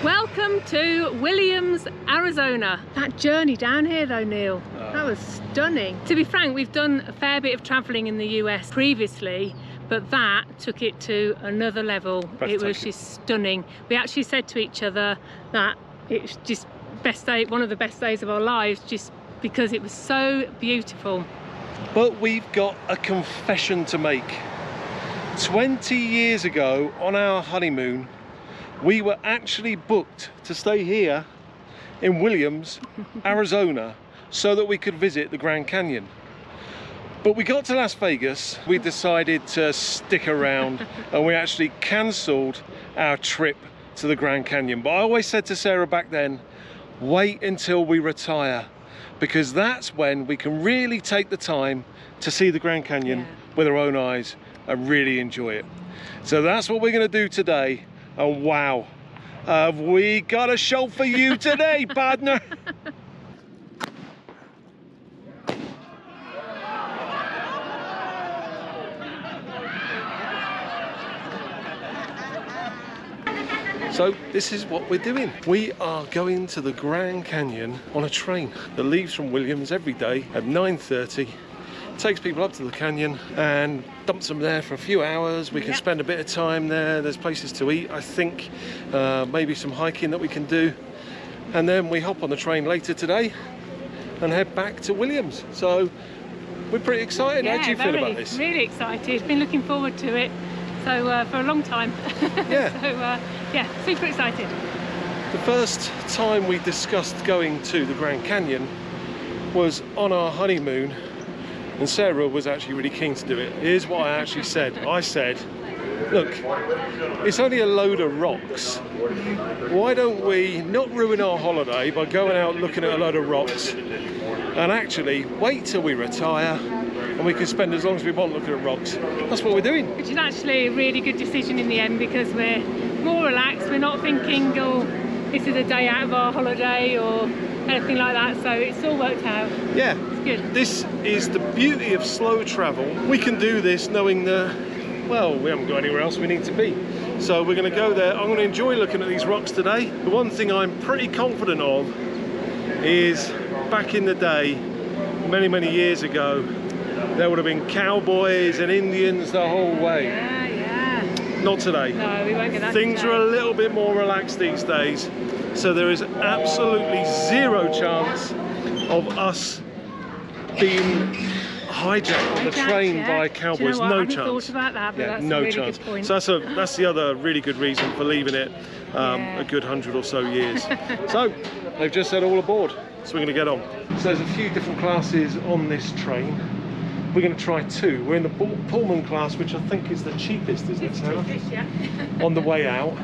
Welcome to Williams, Arizona. That journey down here though, Neil, that was stunning. To be frank, we've done a fair bit of travelling in the US previously, but that took it to another level. It was just stunning. We actually said to each other that it's just best day, one of the best days of our lives, just because it was so beautiful. But we've got a confession to make. 20 years ago on our honeymoon, we were actually booked to stay here in Williams, Arizona, so that we could visit the Grand Canyon. But we got to Las Vegas, we decided to stick around and we actually cancelled our trip to the Grand Canyon. But I always said to Sarah back then, wait until we retire, because that's when we can really take the time to see the Grand Canyon with our own eyes and really enjoy it. So that's what we're going to do today. And wow, have we got a show for you today, partner? So this is what we're doing. We are going to the Grand Canyon on a train that leaves from Williams every day at 9:30. Takes people up to the canyon and dumps them there for a few hours. We can spend a bit of time there. There's places to eat, I think, maybe some hiking that we can do. And then we hop on the train later today and head back to Williams. So we're pretty excited. How do you feel about this? Really excited. Been looking forward to it. So for a long time. Yeah. So yeah, super excited. The first time we discussed going to the Grand Canyon was on our honeymoon, and Sarah was actually really keen to do it. Here's what I actually said. I said, look, it's only a load of rocks. Why don't we not ruin our holiday by going out looking at a load of rocks and actually wait till we retire and we can spend as long as we want looking at rocks. That's what we're doing. Which is actually a really good decision in the end, because we're more relaxed. We're not thinking, oh, this is a day out of our holiday or anything like that. So it's all worked out. Yeah. It's good. This is the beauty of slow travel. We can do this knowing that, well, we haven't got anywhere else we need to be. So we're going to go there. I'm going to enjoy looking at these rocks today. The one thing I'm pretty confident of is back in the day, many, many years ago, there would have been cowboys and Indians the whole way. Yeah, yeah. Not today. No, we won't get that Things today. are a little bit more relaxed these days. So there is absolutely zero chance of us being hijacked on the train by cowboys. Do you know what? No I hadn't chance. thought about that, but that's no a really chance. good point. So that's the other really good reason for leaving it a good 100 or so years. So they've just said all aboard, so we're going to get on. So there's a few different classes on this train. We're going to try two. We're in the Pullman class, which I think is the cheapest, isn't it, Sarah? Yeah. On the way out,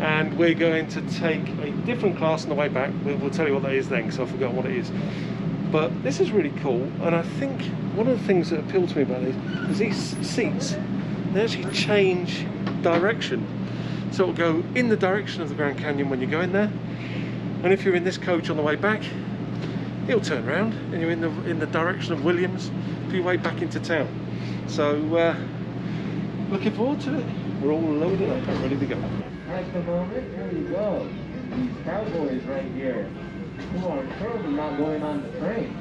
and we're going to take a different class on the way back. We'll tell you what that is then, because I forgot what it is. But this is really cool, and I think one of the things that appealed to me about this is these seats, they actually change direction. So it'll go in the direction of the Grand Canyon when you go in there, and if you're in this coach on the way back, it'll turn around and you're in the direction of Williams for your way back into town. So looking forward to it. We're all loaded up and ready to go. At the moment, here you go. These cowboys right here. Come on, probably not going on the train.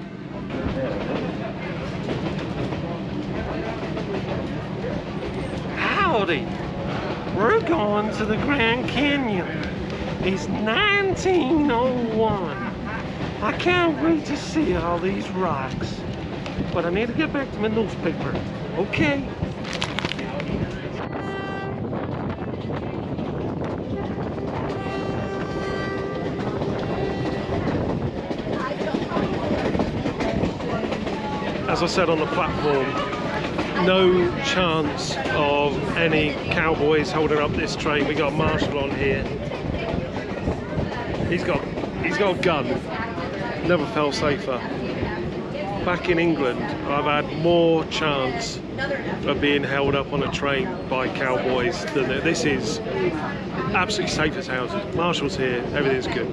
Howdy! We're going to the Grand Canyon. It's 1901. I can't wait to see all these rocks. But I need to get back to my newspaper. Okay. As I said on the platform, no chance of any cowboys holding up this train. We got Marshall on here. He's got a gun. Never felt safer. Back in England, I've had more chance of being held up on a train by cowboys than this. Is absolutely safe as houses. Marshall's here. Everything's good.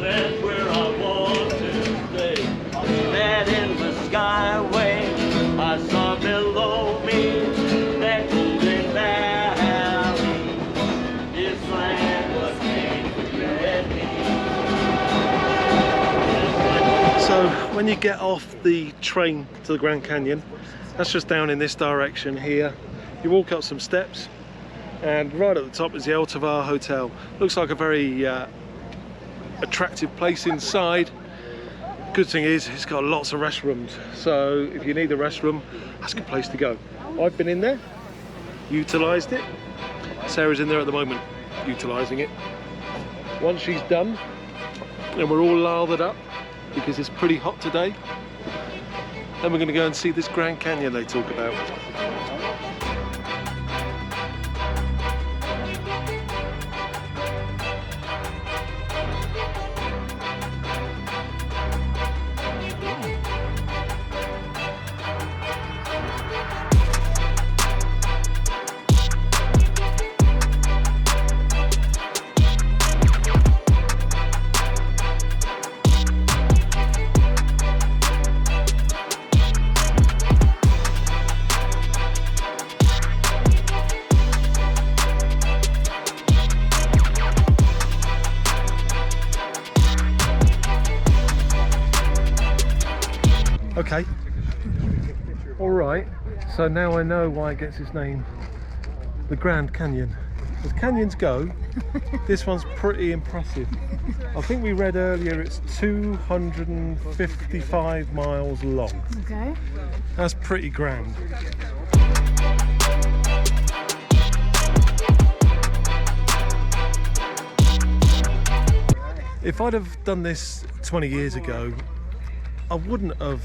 That's where I So when you get off the train to the Grand Canyon, that's just down in this direction here. You walk up some steps and right at the top is the El Tovar Hotel. Looks like a very attractive place inside. Good thing is it's got lots of restrooms, so if you need a restroom, that's a good place to go. I've been in there, utilised it. Sarah's in there at the moment, utilising it. Once she's done, and we're all lathered up because it's pretty hot today, then we're going to go and see this Grand Canyon they talk about. Okay, all right, so now I know why it gets its name, the Grand Canyon. As canyons go, this one's pretty impressive. I think we read earlier it's 255 miles long. Okay. That's pretty grand. If I'd have done this 20 years ago, I wouldn't have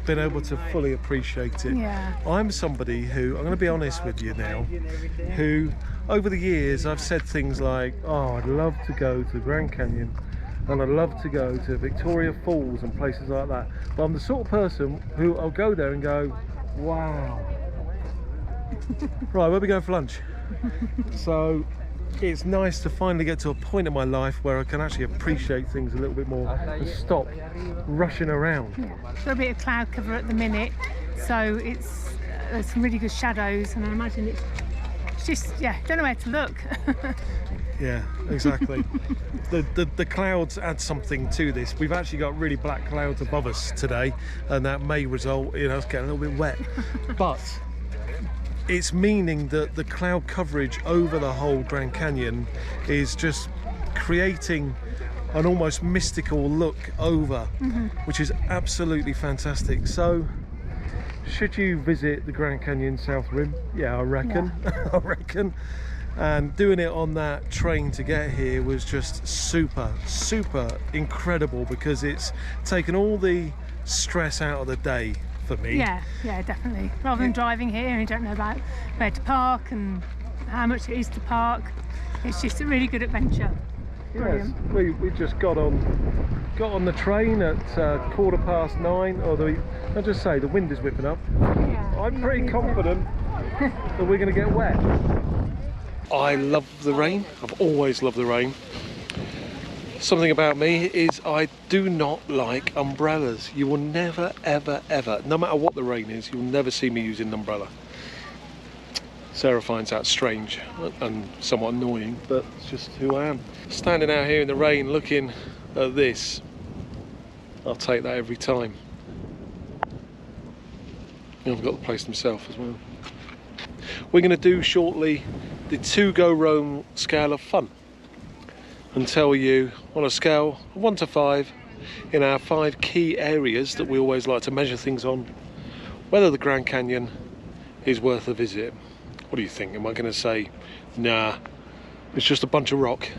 been able to fully appreciate it. Yeah. I'm somebody who, I'm going to be honest with you now, who over the years I've said things like, oh, I'd love to go to the Grand Canyon and I'd love to go to Victoria Falls and places like that, but I'm the sort of person who I'll go there and go, wow. Right, where are we going for lunch? So it's nice to finally get to a point in my life where I can actually appreciate things a little bit more and stop rushing around. Yeah. Got a bit of cloud cover at the minute, so it's there's some really good shadows, and I imagine it's just, yeah, don't know where to look. Yeah, exactly. The clouds add something to this. We've actually got really black clouds above us today, and that may result in us getting a little bit wet. But it's meaning that the cloud coverage over the whole Grand Canyon is just creating an almost mystical look over, which is absolutely fantastic. So should you visit the Grand Canyon South Rim? Yeah, I reckon. Yeah. I reckon. And doing it on that train to get here was just super incredible, because it's taken all the stress out of the day for me. Yeah, definitely. Rather than driving here and you don't know about where to park and how much it is to park, it's just a really good adventure. Brilliant. Yes, we just got on the train at 9:15. Although I'll just say the wind is whipping up. Yeah, I'm pretty confident that we're going to get wet. I love the rain. I've always loved the rain. Something about me is I do not like umbrellas. You will never, ever, no matter what the rain is, you'll never see me using an umbrella. Sarah finds that strange and somewhat annoying, but it's just who I am. Standing out here in the rain looking at this, I'll take that every time. And I've got the place himself as well. We're going to do shortly the to-go Rome scale of fun, and tell you on a scale of 1 to 5 in our 5 key areas that we always like to measure things on, whether the Grand Canyon is worth a visit. What do you think? Am I going to say, nah, it's just a bunch of rock?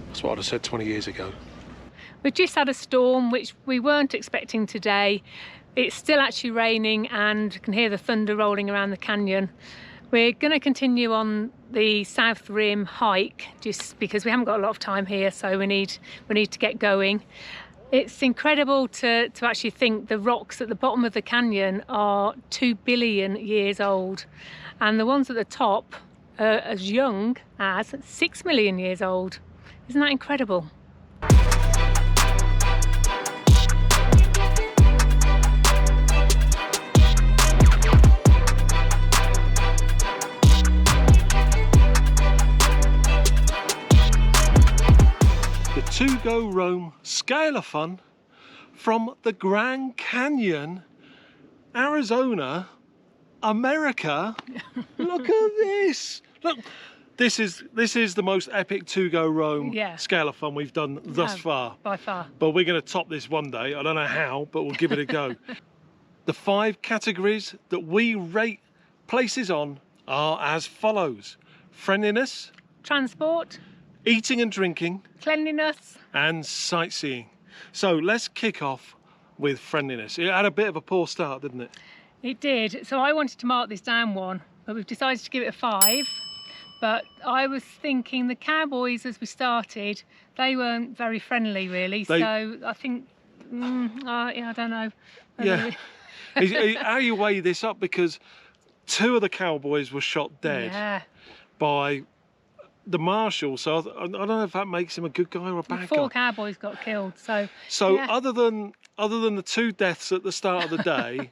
That's what I'd have said 20 years ago. We've just had a storm, which we weren't expecting today. It's still actually raining and you can hear the thunder rolling around the canyon. We're going to continue on the South Rim hike just because we haven't got a lot of time here, so we need to get going. It's incredible to actually think the rocks at the bottom of the canyon are 2 billion years old, and the ones at the top are as young as 6 million years old. Isn't that incredible? To-go Rome scale of fun from the Grand Canyon, Arizona, America. Look at this. Look, this is the most epic to-go Rome scale of fun we've done thus far. By far. But we're going to top this one day. I don't know how, but we'll give it a go. The 5 categories that we rate places on are as follows: friendliness, transport, eating and drinking, cleanliness, and sightseeing. So let's kick off with friendliness. It had a bit of a poor start, didn't it? It did. So I wanted to mark this down 1, but we've decided to give it a 5. But I was thinking the cowboys, as we started, they weren't very friendly really. So I think, I don't know. Yeah. How you weigh this up? Because 2 of the cowboys were shot dead by the marshal. So I don't know if that makes him a good guy or a bad guy. 4 cowboys got killed. So other than the 2 deaths at the start of the day,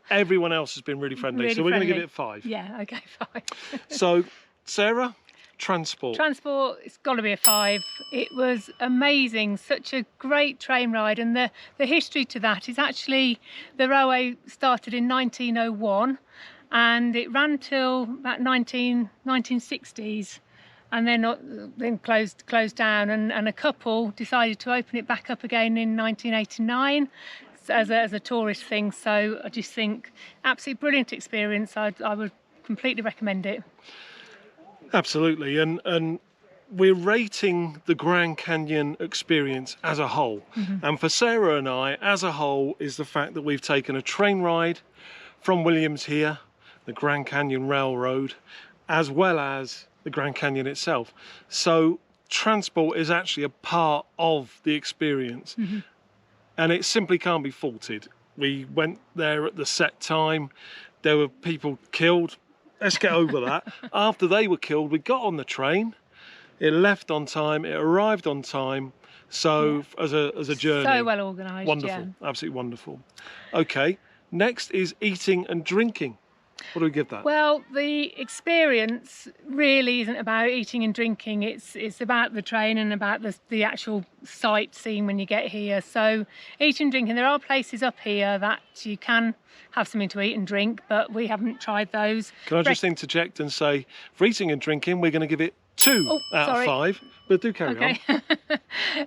everyone else has been really friendly. Really so we're going to give friendly. it 5. Yeah. Okay. 5. So Sarah, transport. Transport, it's got to be a 5. It was amazing, such a great train ride, and the history to that is actually the railway started in 1901 and it ran till about 1960s, and then closed down, and a couple decided to open it back up again in 1989 as a tourist thing. So I just think absolutely brilliant experience. I would completely recommend it. Absolutely, and we're rating the Grand Canyon experience as a whole. And for Sarah and I, as a whole, is the fact that we've taken a train ride from Williams here, the Grand Canyon Railroad, as well as the Grand Canyon itself. So transport is actually a part of the experience, and it simply can't be faulted. We went there at the set time. There were people killed. Let's get over that. After they were killed, we got on the train. It left on time. It arrived on time. So as a journey, so well organised. Wonderful, absolutely wonderful. Okay, next is eating and drinking. What do we give that? Well, the experience really isn't about eating and drinking. It's about the train and about the actual sightseeing when you get here. So eating and drinking, there are places up here that you can have something to eat and drink, but we haven't tried those. Can I just interject and say, for eating and drinking, we're going to give it 2 out of 5, but do carry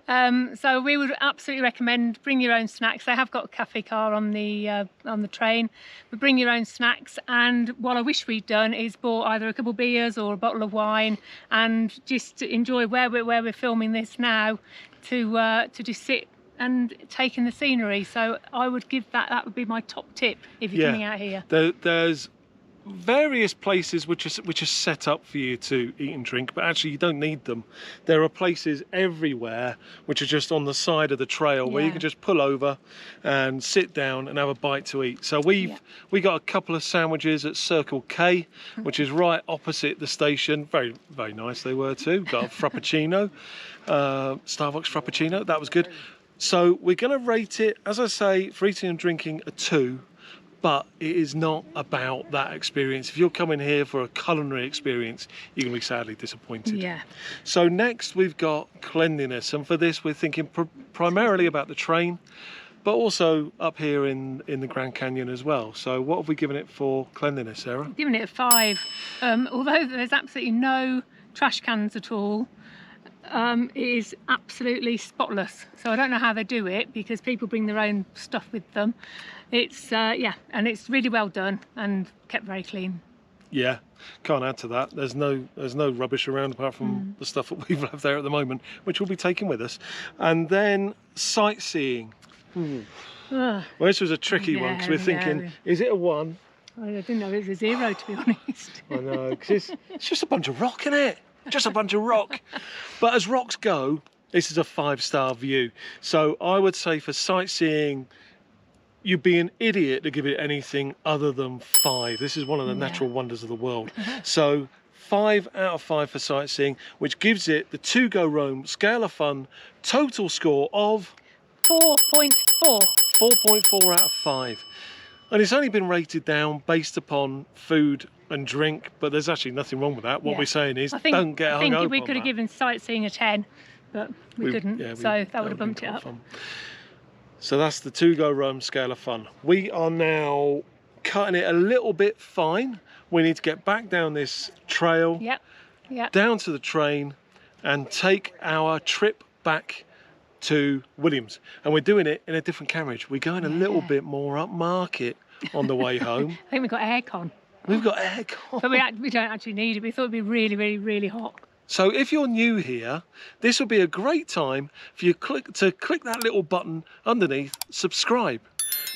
on. So we would absolutely recommend bring your own snacks. They have got a cafe car on the train, but bring your own snacks. And what I wish we'd done is bought either a couple of beers or a bottle of wine, and just to enjoy where we're filming this now, to just sit and take in the scenery. So I would give that would be my top tip if you're coming out here. There's various places which are set up for you to eat and drink, but actually you don't need them. There are places everywhere which are just on the side of the trail where you can just pull over and sit down and have a bite to eat. So we got a couple of sandwiches at Circle K, which is right opposite the station. Very, very nice they were too. Got a Frappuccino, Starbucks Frappuccino. That was good. So we're going to rate it, as I say, for eating and drinking, a 2. But it is not about that experience. If you're coming here for a culinary experience, you're going to be sadly disappointed. Yeah. So next we've got cleanliness, and for this we're thinking primarily about the train, but also up here in the Grand Canyon as well. So what have we given it for cleanliness, Sarah? Giving it a 5. Although there's absolutely no trash cans at all, it is absolutely spotless. So I don't know how they do it, because people bring their own stuff with them. It's and it's really well done and kept very clean. Yeah, can't add to that. There's no rubbish around apart from the stuff that we've left there at the moment, which we'll be taking with us. And then sightseeing. Well, this was a tricky one, because we're thinking, is it a 1? I didn't know it was a 0, to be honest. I know, because it's just a bunch of rock, isn't it? Just a bunch of rock. But as rocks go, this is a 5-star view. So I would say for sightseeing, you'd be an idiot to give it anything other than 5. This is one of the natural wonders of the world. So 5 out of 5 for sightseeing, which gives it the To-Go Rome scale of fun total score of 4.4. 4.4 out of 5. And it's only been rated down based upon food and drink, but there's actually nothing wrong with that. What we're saying is, don't get hung over. I think we could have given sightseeing a 10, but we couldn't, so that would have bumped it up. So that's the To Go Rome scale of fun. We are now cutting it a little bit fine. We need to get back down this trail, down to the train, and take our trip back to Williams. And we're doing it in a different carriage. We're going a little bit more upmarket on the way home. I think we've got aircon. We've got aircon. But we don't actually need it. We thought it'd be really, really, really hot. So if you're new here, this will be a great time for you to click that little button underneath, subscribe,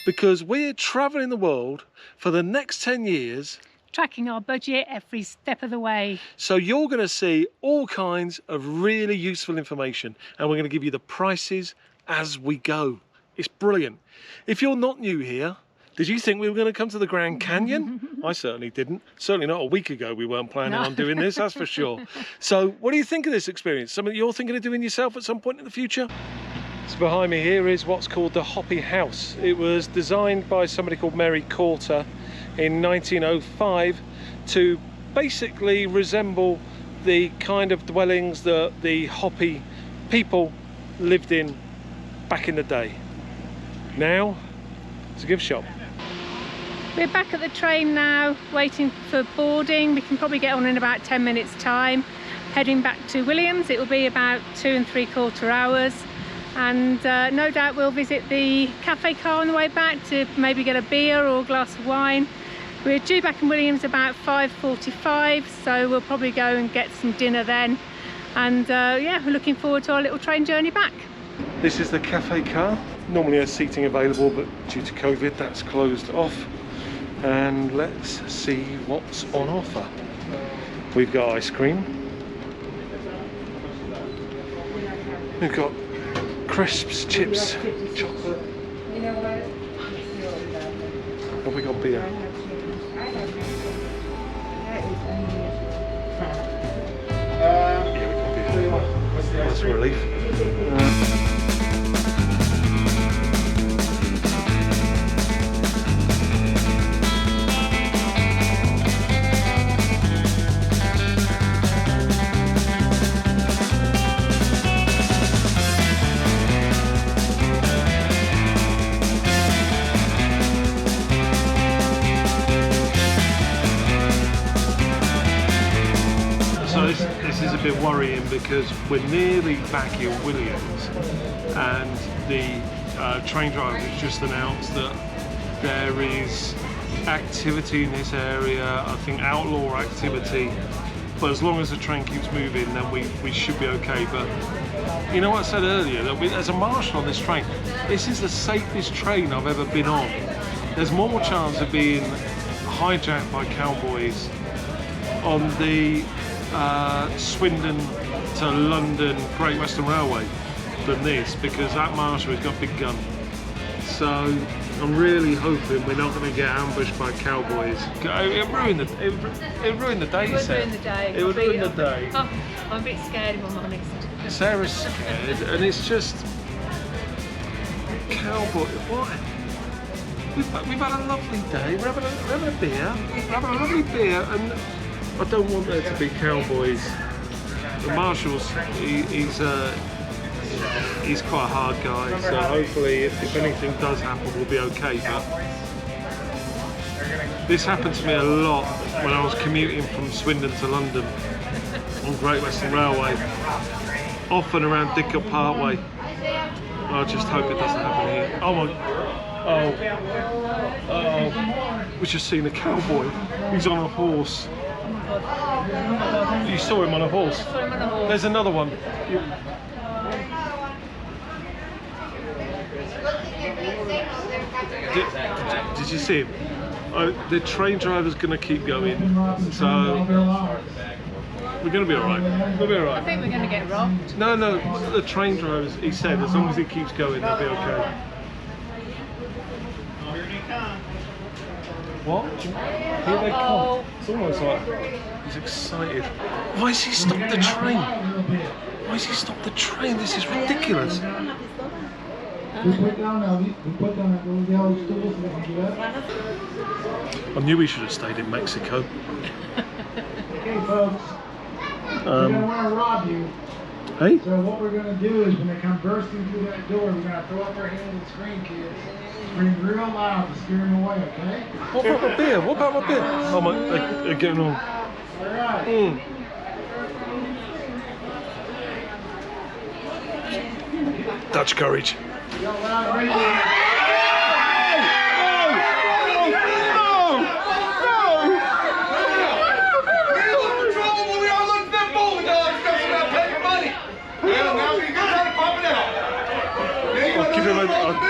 because we're traveling the world for the next 10 years. Tracking our budget every step of the way. So you're going to see all kinds of really useful information, and we're going to give you the prices as we go. It's brilliant. If you're not new here, did you think we were going to come to the Grand Canyon? I certainly didn't. Certainly not a week ago we weren't planning on doing this, that's for sure. So what do you think of this experience? Something you're thinking of doing yourself at some point in the future? So behind me here is what's called the Hoppy House. It was designed by somebody called Mary Coulter in 1905 to basically resemble the kind of dwellings that the Hoppy people lived in back in the day. Now, it's a gift shop. We're back at the train now, waiting for boarding. We can probably get on in about 10 minutes time. Heading back to Williams, it will be about 2 3/4 hours. And no doubt we'll visit the cafe car on the way back to maybe get a beer or a glass of wine. We're due back in Williams about 5:45, so we'll probably go and get some dinner then. And yeah, we're looking forward to our little train journey back. This is the cafe car. Normally there's seating available, but due to COVID that's closed off. And let's see what's on offer. We've got ice cream. We've got crisps, chips, chocolate. Have we got beer? Yeah, we got beer. That's a relief. This is a bit worrying because we're nearly back in Williams, and the train driver has just announced that there is activity in this area, I think outlaw activity, but as long as the train keeps moving then we should be okay. But you know what I said earlier, that as a marshal on this train, this is the safest train I've ever been on. There's more chance of being hijacked by cowboys on the Swindon to London Great Western Railway than this, because that marshal has got a big gun. So I'm really hoping we're not going to get ambushed by cowboys. It would ruin the day. It would ruin the day. It would ruin the day. Oh, I'm a bit scared if I'm honest. Sarah's scared, and it's just cowboy. What? We've had a lovely day. We're having a beer. We're having a lovely beer, and I don't want there to be cowboys. The marshal's he's quite a hard guy, so hopefully if anything does happen we'll be okay. But this happened to me a lot when I was commuting from Swindon to London on Great Western Railway, often around Didcot Parkway. I just hope it doesn't happen here. Oh my, oh, we've just seen a cowboy. He's on a horse. You saw him on a horse. There's another one. Did you see him? Oh, the train driver's going to keep going, so we're going to be alright. We'll be alright. I think we're going to get robbed. No, the train drivers, he said, as long as he keeps going, they'll be okay. What? Here they come. It's almost like he's excited. Why has he stopped the train? Why has he stopped the train? This is ridiculous. I knew we should have stayed in Mexico. Okay, folks. We don't want to rob you. Hey? So what we're gonna do is when they come bursting through that door, we're gonna throw up our hands and scream, kids. Scream real loud to scare them away, okay? What about my beer? What about my beer? Oh my, they're getting on. All right. Dutch courage. Yell loud and ready.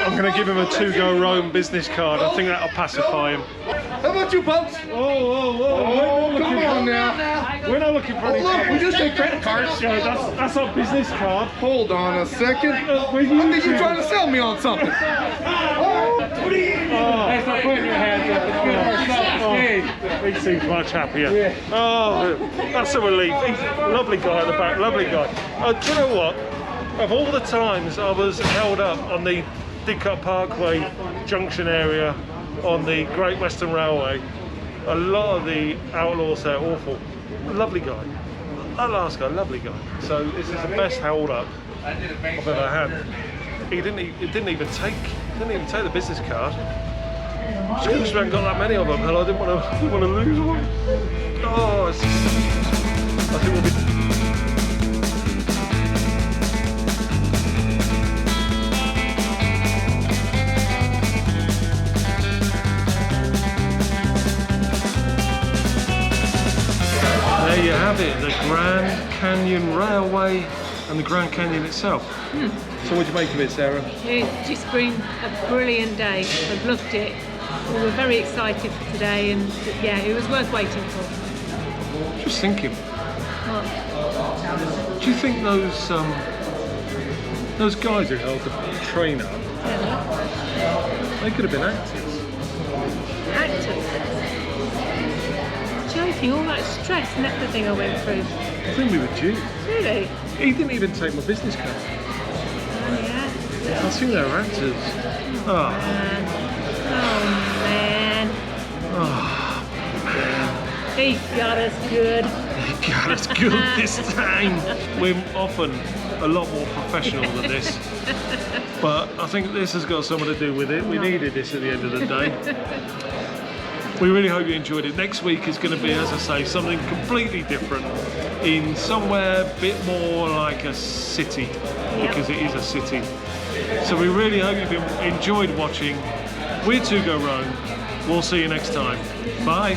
I'm going to give him a to-go Rome business card. I think that'll pacify him. How about you, folks? Oh, Come on now. We're not looking for any. Look, we just take credit cards. Yeah, that's our business card. Hold on a second. I think you're trying to sell me on something. Hey, stop putting your hands up. He seems much happier. Yeah. Oh, that's a relief. He's a lovely guy at the back, lovely guy. Do you know what? Of all the times I was held up on the Didcot Parkway junction area on the Great Western Railway, a lot of the outlaws there are awful. Lovely guy. That last guy, lovely guy. So this is the best hold up I've ever had. He didn't even take the business card. Just because we haven't got that many of them, and I didn't want to lose one. Oh, I think we'll be. There you have it, the Grand Canyon Railway and the Grand Canyon itself. So what do you make of it, Sarah? It's just been a brilliant day. I've loved it. We were very excited for today, and yeah, it was worth waiting for. Just thinking, What? do you think those guys who held the train up, they could have been actors? Actors? Joking, all that stress and everything I went through. I think we were due. Really? He didn't even take my business card. Oh yeah. I think they were actors. Oh, Man. oh. He got us good. He got us good this time. We're often a lot more professional than this, but I think this has got something to do with it. We needed this at the end of the day. We really hope you enjoyed it. Next week is going to be, as I say, something completely different in somewhere a bit more like a city, because it is a city. So we really hope you've enjoyed watching. We're To Go Rome. We'll see you next time. Bye.